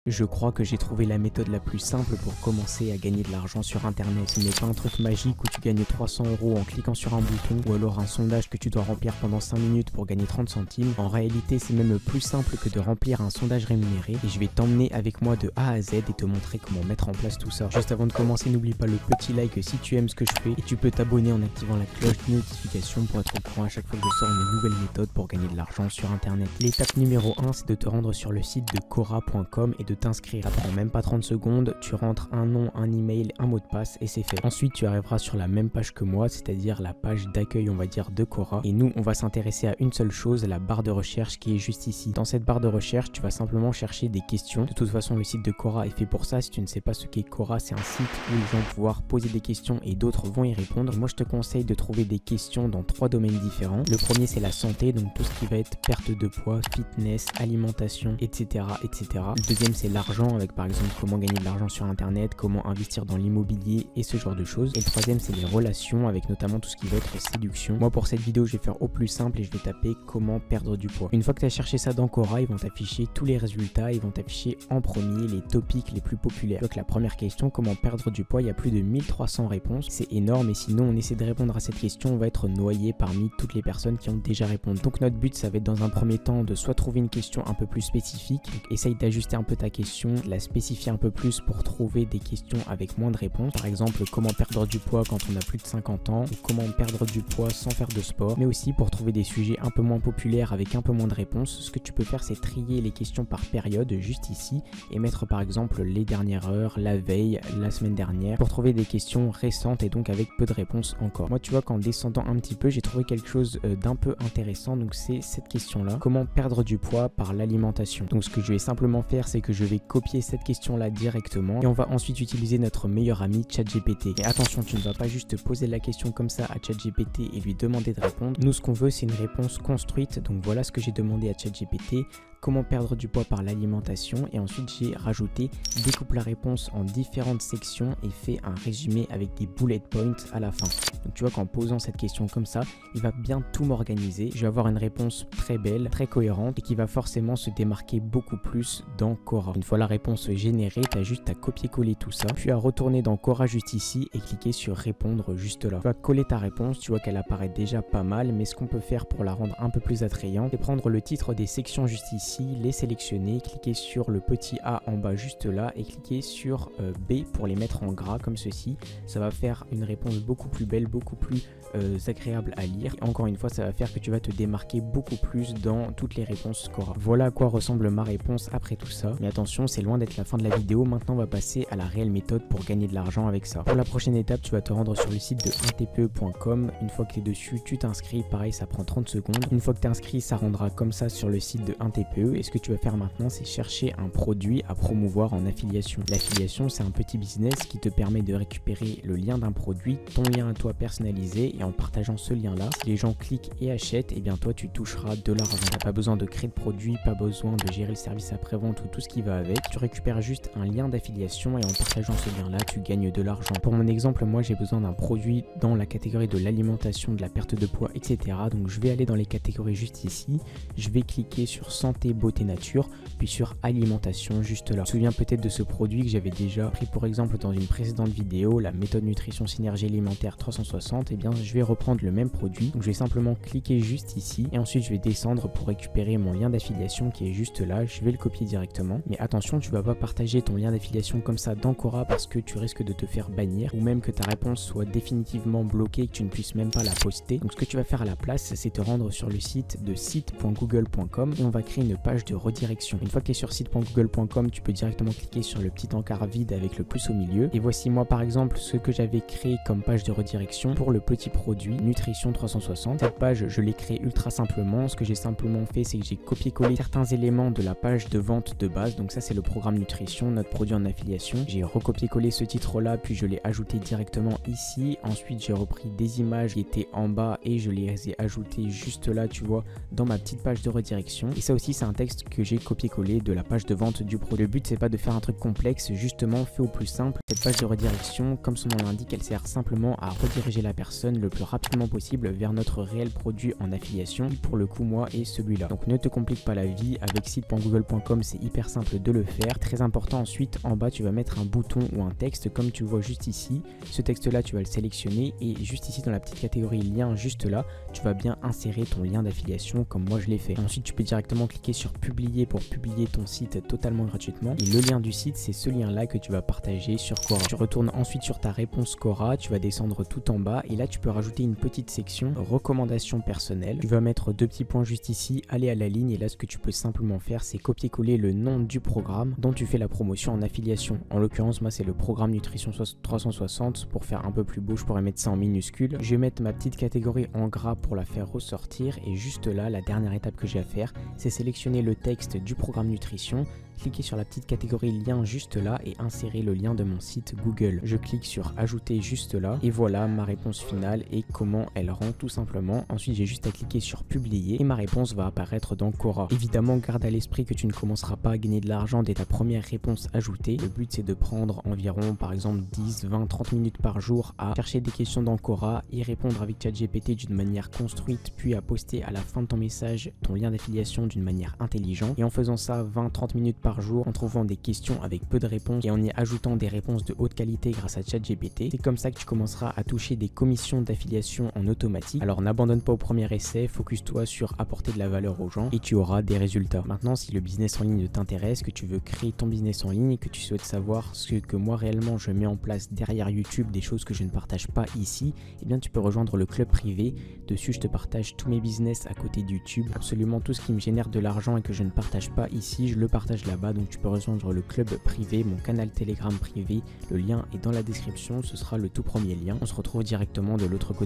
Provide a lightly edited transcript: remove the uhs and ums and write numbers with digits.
Je crois que j'ai trouvé la méthode la plus simple pour commencer à gagner de l'argent sur internet. Ce n'est pas un truc magique où tu gagnes 300 € en cliquant sur un bouton ou alors un sondage que tu dois remplir pendant 5 minutes pour gagner 30 centimes. En réalité, c'est même plus simple que de remplir un sondage rémunéré et je vais t'emmener avec moi de A à Z et te montrer comment mettre en place tout ça. Juste avant de commencer, n'oublie pas le petit like si tu aimes ce que je fais et tu peux t'abonner en activant la cloche de notification pour être au courant à chaque fois que je sors une nouvelle méthode pour gagner de l'argent sur internet. L'étape numéro 1, c'est de te rendre sur le site de Quora.com et de t'inscrire. Ça prend même pas 30 secondes, tu rentres un nom, un email, un mot de passe et c'est fait. Ensuite, tu arriveras sur la même page que moi, c'est-à-dire la page d'accueil, on va dire, de Quora. Et nous, on va s'intéresser à une seule chose, la barre de recherche qui est juste ici. Dans cette barre de recherche, tu vas simplement chercher des questions. De toute façon, le site de Quora est fait pour ça. Si tu ne sais pas ce qu'est Quora, c'est un site où les gens vont pouvoir poser des questions et d'autres vont y répondre. Moi, je te conseille de trouver des questions dans 3 domaines différents. Le premier, c'est la santé, donc tout ce qui va être perte de poids, fitness, alimentation, etc., etc. Le deuxième, c'est l'argent, avec par exemple comment gagner de l'argent sur internet, comment investir dans l'immobilier et ce genre de choses. Et le troisième, c'est les relations, avec notamment tout ce qui va être séduction. Moi, pour cette vidéo, je vais faire au plus simple et je vais taper comment perdre du poids. Une fois que tu as cherché ça dans Quora, ils vont t'afficher tous les résultats, ils vont t'afficher en premier les topics les plus populaires. Donc la première question, comment perdre du poids, il y a plus de 1300 réponses. C'est énorme et sinon on essaie de répondre à cette question, on va être noyé parmi toutes les personnes qui ont déjà répondu. Donc notre but, ça va être dans un premier temps de soit trouver une question un peu plus spécifique, donc essaye d'ajuster un peu ta question, de la spécifier un peu plus pour trouver des questions avec moins de réponses. Par exemple, comment perdre du poids quand on a plus de 50 ans, ou comment perdre du poids sans faire de sport, mais aussi pour trouver des sujets un peu moins populaires avec un peu moins de réponses. Ce que tu peux faire, c'est trier les questions par période juste ici et mettre par exemple les dernières heures, la veille, la semaine dernière pour trouver des questions récentes et donc avec peu de réponses encore. Moi, tu vois qu'en descendant un petit peu, j'ai trouvé quelque chose d'un peu intéressant, donc c'est cette question là, comment perdre du poids par l'alimentation. Donc ce que je vais simplement faire, c'est que je vais copier cette question là directement et on va ensuite utiliser notre meilleur ami ChatGPT. Mais attention, tu ne vas pas juste poser la question comme ça à ChatGPT et lui demander de répondre. Nous, ce qu'on veut, c'est une réponse construite. Donc voilà ce que j'ai demandé à ChatGPT. Comment perdre du poids par l'alimentation, et ensuite j'ai rajouté découpe la réponse en différentes sections et fait un résumé avec des bullet points à la fin. Donc tu vois qu'en posant cette question comme ça, il va bien tout m'organiser. Je vais avoir une réponse très belle, très cohérente et qui va forcément se démarquer beaucoup plus dans Quora. Une fois la réponse générée, tu as juste à copier-coller tout ça, puis à retourner dans Quora juste ici et cliquer sur répondre juste là. Tu vas coller ta réponse, tu vois qu'elle apparaît déjà pas mal, mais ce qu'on peut faire pour la rendre un peu plus attrayante, c'est prendre le titre des sections juste ici, les sélectionner, cliquer sur le petit A en bas juste là et cliquer sur B pour les mettre en gras comme ceci. Ça va faire une réponse beaucoup plus belle, beaucoup plus agréable à lire. Et encore une fois, ça va faire que tu vas te démarquer beaucoup plus dans toutes les réponses Quora. Voilà à quoi ressemble ma réponse après tout ça. Mais attention, c'est loin d'être la fin de la vidéo. Maintenant, on va passer à la réelle méthode pour gagner de l'argent avec ça. Pour la prochaine étape, tu vas te rendre sur le site de 1tpe.com. Une fois que tu es dessus, tu t'inscris. Pareil, ça prend 30 secondes. Une fois que tu es inscrit, ça rendra comme ça sur le site de 1tpe. Et ce que tu vas faire maintenant, c'est chercher un produit à promouvoir en affiliation. L'affiliation, c'est un petit business qui te permet de récupérer le lien d'un produit, ton lien à toi personnalisé, et en partageant ce lien là, si les gens cliquent et achètent, et bien toi tu toucheras de l'argent. T'as pas besoin de créer de produit, pas besoin de gérer le service après-vente ou tout ce qui va avec. Tu récupères juste un lien d'affiliation et en partageant ce lien là, tu gagnes de l'argent. Pour mon exemple, moi j'ai besoin d'un produit dans la catégorie de l'alimentation, de la perte de poids, etc. Donc je vais aller dans les catégories juste ici, je vais cliquer sur santé, beauté, nature, puis sur alimentation juste là. Je me souviens peut-être de ce produit que j'avais déjà pris pour exemple dans une précédente vidéo, la méthode nutrition synergie alimentaire 360. Et bien je vais reprendre le même produit, donc je vais simplement cliquer juste ici et ensuite je vais descendre pour récupérer mon lien d'affiliation qui est juste là. Je vais le copier directement, mais attention, tu vas pas partager ton lien d'affiliation comme ça dans Quora parce que tu risques de te faire bannir ou même que ta réponse soit définitivement bloquée et que tu ne puisses même pas la poster. Donc ce que tu vas faire à la place, c'est te rendre sur le site de site.google.com et on va créer une page de redirection. Une fois que tu es sur site.google.com, tu peux directement cliquer sur le petit encart vide avec le plus au milieu. Et voici moi par exemple ce que j'avais créé comme page de redirection pour le petit produit Nutrition 360. Cette page, je l'ai créée ultra simplement. Ce que j'ai simplement fait, c'est que j'ai copié-collé certains éléments de la page de vente de base. Donc ça, c'est le programme Nutrition, notre produit en affiliation. J'ai recopié-collé ce titre-là, puis je l'ai ajouté directement ici. Ensuite, j'ai repris des images qui étaient en bas et je les ai ajoutées juste là, tu vois, dans ma petite page de redirection. Et ça aussi, c'est un texte que j'ai copié-collé de la page de vente du produit. Le but c'est pas de faire un truc complexe, justement fais au plus simple. Cette page de redirection, comme son nom l'indique, elle sert simplement à rediriger la personne le plus rapidement possible vers notre réel produit en affiliation, qui pour le coup moi est celui-là. Donc ne te complique pas la vie, avec site.google.com c'est hyper simple de le faire. Très important ensuite, en bas tu vas mettre un bouton ou un texte comme tu vois juste ici. Ce texte là tu vas le sélectionner et juste ici dans la petite catégorie lien juste là, tu vas bien insérer ton lien d'affiliation comme moi je l'ai fait. Et ensuite tu peux directement cliquer sur publier pour publier ton site totalement gratuitement. Et le lien du site c'est ce lien là que tu vas partager sur Quora. Tu retournes ensuite sur ta réponse Quora, tu vas descendre tout en bas et là tu peux rajouter une petite section recommandations personnelles. Tu vas mettre 2 petits points juste ici, aller à la ligne et là ce que tu peux simplement faire c'est copier-coller le nom du programme dont tu fais la promotion en affiliation. En l'occurrence moi c'est le programme Nutrition 360. Pour faire un peu plus beau je pourrais mettre ça en minuscule. Je vais mettre ma petite catégorie en gras pour la faire ressortir et juste là la dernière étape que j'ai à faire c'est sélectionner le texte du programme Nutrition, cliquer sur la petite catégorie lien juste là et insérer le lien de mon site Google. Je clique sur ajouter juste là et voilà ma réponse finale et comment elle rend tout simplement. Ensuite j'ai juste à cliquer sur publier et ma réponse va apparaître dans Quora. Évidemment garde à l'esprit que tu ne commenceras pas à gagner de l'argent dès ta première réponse ajoutée. Le but c'est de prendre environ par exemple 10, 20, 30 minutes par jour à chercher des questions dans Quora, y répondre avec ChatGPT d'une manière construite puis à poster à la fin de ton message ton lien d'affiliation d'une manière intelligente et en faisant ça 20-30 minutes par jour en trouvant des questions avec peu de réponses et en y ajoutant des réponses de haute qualité grâce à ChatGPT. C'est comme ça que tu commenceras à toucher des commissions d'affiliation en automatique. Alors n'abandonne pas au premier essai, focus-toi sur apporter de la valeur aux gens et tu auras des résultats. Maintenant si le business en ligne t'intéresse, que tu veux créer ton business en ligne et que tu souhaites savoir ce que moi réellement je mets en place derrière YouTube, des choses que je ne partage pas ici, eh bien tu peux rejoindre le club privé. Dessus je te partage tous mes business à côté de YouTube, absolument tout ce qui me génère de l'argent et que je ne partage pas ici, je le partage là-bas. Donc tu peux rejoindre le club privé, mon canal Telegram privé, le lien est dans la description, ce sera le tout premier lien. On se retrouve directement de l'autre côté.